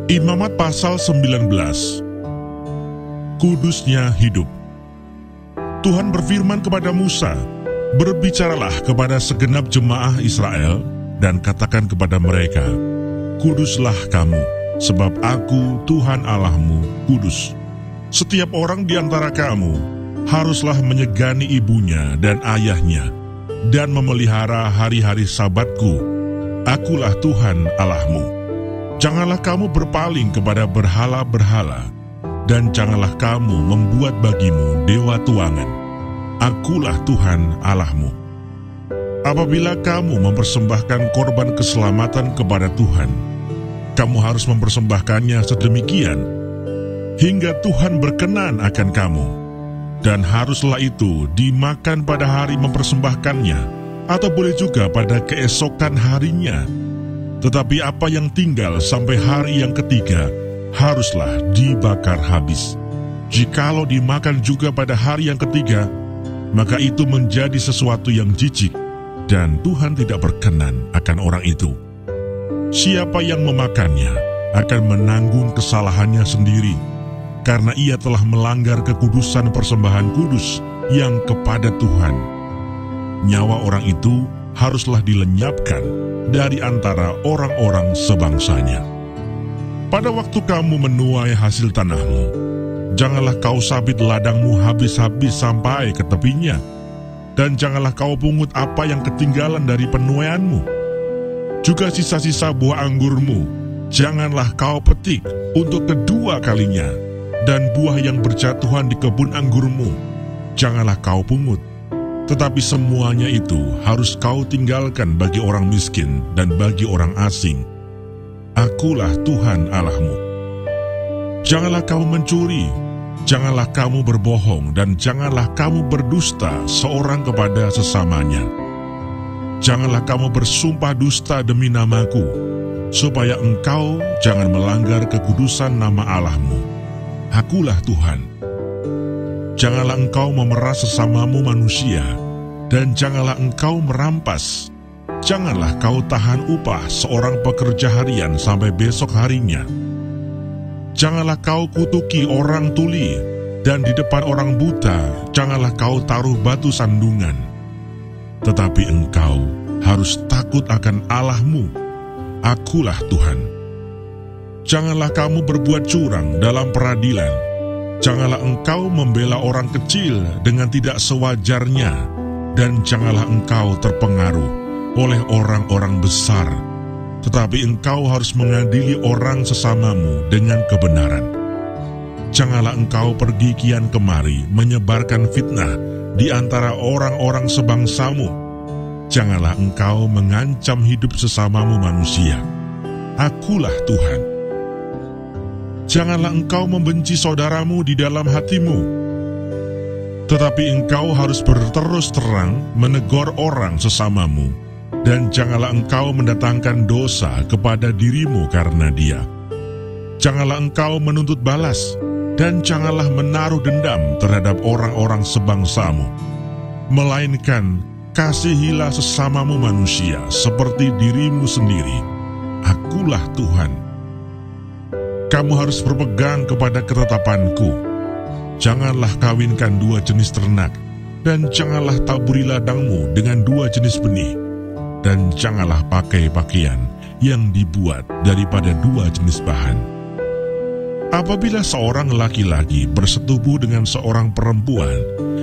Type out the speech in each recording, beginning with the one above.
Imamat pasal 19. Kudusnya hidup. Tuhan berfirman kepada Musa, "Berbicaralah kepada segenap jemaah Israel dan katakan kepada mereka, Kuduslah kamu, sebab aku Tuhan Allahmu kudus. Setiap orang di antara kamu haruslah menyegani ibunya dan ayahnya dan memelihara hari-hari Sabatku. Akulah Tuhan Allahmu. Janganlah kamu berpaling kepada berhala-berhala, dan janganlah kamu membuat bagimu dewa tuangan. Akulah Tuhan Allahmu. Apabila kamu mempersembahkan korban keselamatan kepada Tuhan, kamu harus mempersembahkannya sedemikian, hingga Tuhan berkenan akan kamu. Dan haruslah itu dimakan pada hari mempersembahkannya, atau boleh juga pada keesokan harinya. Tetapi apa yang tinggal sampai hari yang ketiga, haruslah dibakar habis. Jikalau dimakan juga pada hari yang ketiga, maka itu menjadi sesuatu yang jijik, dan Tuhan tidak berkenan akan orang itu. Siapa yang memakannya akan menanggung kesalahannya sendiri, karena ia telah melanggar kekudusan persembahan kudus yang kepada Tuhan. Nyawa orang itu haruslah dilenyapkan dari antara orang-orang sebangsanya. Pada waktu kamu menuai hasil tanahmu, janganlah kau sabit ladangmu habis-habis sampai ke tepinya, dan janganlah kau pungut apa yang ketinggalan dari penuaianmu. Juga sisa-sisa buah anggurmu, janganlah kau petik untuk kedua kalinya, dan buah yang berjatuhan di kebun anggurmu, janganlah kau pungut. Tetapi semuanya itu harus kau tinggalkan bagi orang miskin dan bagi orang asing. Akulah Tuhan Allahmu. Janganlah kamu mencuri, janganlah kamu berbohong, dan janganlah kamu berdusta seorang kepada sesamanya. Janganlah kamu bersumpah dusta demi namaku, supaya engkau jangan melanggar kekudusan nama Allahmu. Akulah Tuhan. Janganlah engkau memeras sesamamu manusia, dan janganlah engkau merampas. Janganlah kau tahan upah seorang pekerja harian sampai besok harinya. Janganlah kau kutuki orang tuli, dan di depan orang buta janganlah kau taruh batu sandungan. Tetapi engkau harus takut akan Allahmu. Akulah Tuhan. Janganlah kamu berbuat curang dalam peradilan. Janganlah engkau membela orang kecil dengan tidak sewajarnya, dan janganlah engkau terpengaruh oleh orang-orang besar, tetapi engkau harus mengadili orang sesamamu dengan kebenaran. Janganlah engkau pergi kian kemari menyebarkan fitnah di antara orang-orang sebangsamu. Janganlah engkau mengancam hidup sesamamu manusia. Akulah Tuhan. Janganlah engkau membenci saudaramu di dalam hatimu, tetapi engkau harus berterus terang menegur orang sesamamu, dan janganlah engkau mendatangkan dosa kepada dirimu karena dia. Janganlah engkau menuntut balas, dan janganlah menaruh dendam terhadap orang-orang sebangsamu, melainkan kasihilah sesamamu manusia seperti dirimu sendiri. Akulah Tuhan. Kamu harus berpegang kepada ketetapanku. Janganlah kawinkan dua jenis ternak, dan janganlah taburi ladangmu dengan dua jenis benih, dan janganlah pakai pakaian yang dibuat daripada dua jenis bahan. Apabila seorang laki-laki bersetubuh dengan seorang perempuan,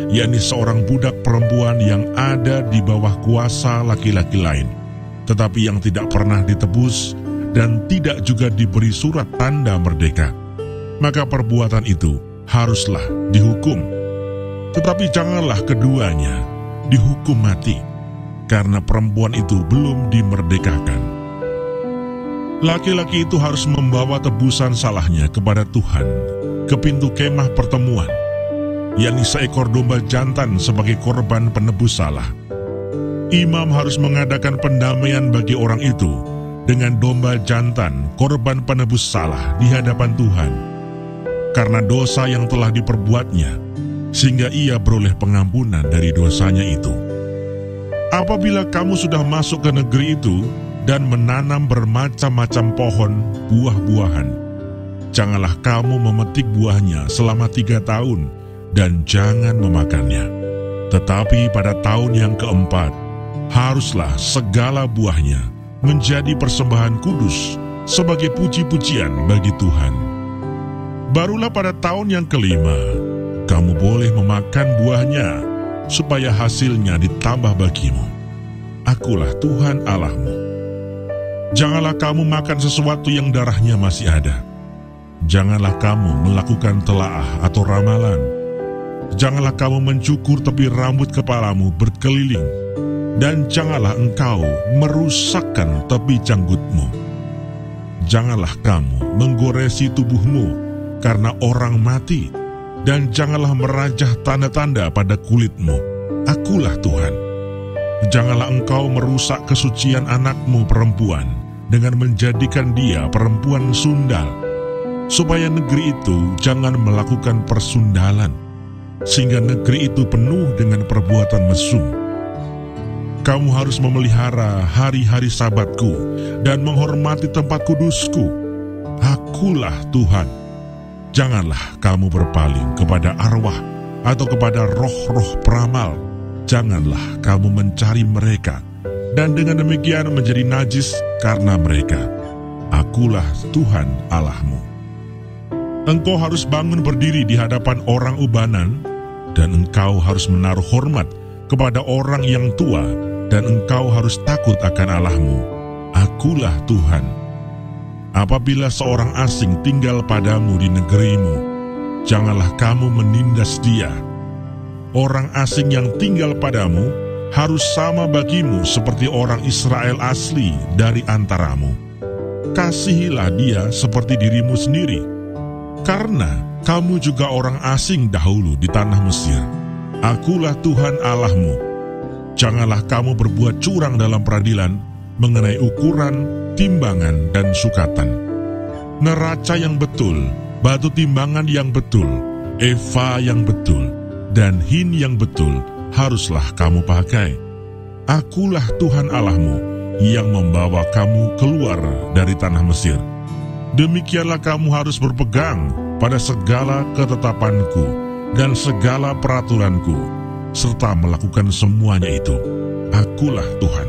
yakni seorang budak perempuan yang ada di bawah kuasa laki-laki lain, tetapi yang tidak pernah ditebus dan tidak juga diberi surat tanda merdeka, maka perbuatan itu haruslah dihukum. Tetapi janganlah keduanya dihukum mati, karena perempuan itu belum dimerdekakan. Laki-laki itu harus membawa tebusan salahnya kepada Tuhan ke pintu kemah pertemuan, yakni seekor domba jantan sebagai korban penebus salah. Imam harus mengadakan pendamaian bagi orang itu dengan domba jantan korban penebus salah di hadapan Tuhan, karena dosa yang telah diperbuatnya, sehingga ia beroleh pengampunan dari dosanya itu. Apabila kamu sudah masuk ke negeri itu dan menanam bermacam-macam pohon buah-buahan, Janganlah kamu memetik buahnya selama 3 tahun, dan jangan memakannya. Tetapi pada tahun yang keempat, haruslah segala buahnya menjadi persembahan kudus sebagai puji-pujian bagi Tuhan. Barulah pada tahun yang kelima, kamu boleh memakan buahnya, supaya hasilnya ditambah bagimu. Akulah Tuhan Allahmu. Janganlah kamu makan sesuatu yang darahnya masih ada. Janganlah kamu melakukan telaah atau ramalan. Janganlah kamu mencukur tepi rambut kepalamu berkeliling, dan janganlah engkau merusakkan tepi janggutmu. Janganlah kamu menggoresi tubuhmu karena orang mati, dan janganlah merajah tanda-tanda pada kulitmu. Akulah Tuhan. Janganlah engkau merusak kesucian anakmu perempuan dengan menjadikan dia perempuan sundal, supaya negeri itu jangan melakukan persundalan, sehingga negeri itu penuh dengan perbuatan mesum. Kamu harus memelihara hari-hari Sabatku dan menghormati tempat kudusku. Akulah Tuhan. Janganlah kamu berpaling kepada arwah atau kepada roh-roh peramal. Janganlah kamu mencari mereka, dan dengan demikian menjadi najis karena mereka. Akulah Tuhan Allahmu. Engkau harus bangun berdiri di hadapan orang ubanan, dan engkau harus menaruh hormat kepada orang yang tua, dan engkau harus takut akan Allahmu. Akulah Tuhan. Apabila seorang asing tinggal padamu di negerimu, janganlah kamu menindas dia. Orang asing yang tinggal padamu harus sama bagimu seperti orang Israel asli dari antaramu. Kasihilah dia seperti dirimu sendiri, karena kamu juga orang asing dahulu di tanah Mesir. Akulah Tuhan Allahmu. Janganlah kamu berbuat curang dalam peradilan mengenai ukuran, timbangan, dan sukatan. Neraca yang betul, batu timbangan yang betul, eva yang betul, dan hin yang betul haruslah kamu pakai. Akulah Tuhan Allahmu yang membawa kamu keluar dari tanah Mesir. Demikianlah kamu harus berpegang pada segala ketetapanku dan segala peraturanku, serta melakukan semuanya itu. Akulah Tuhan.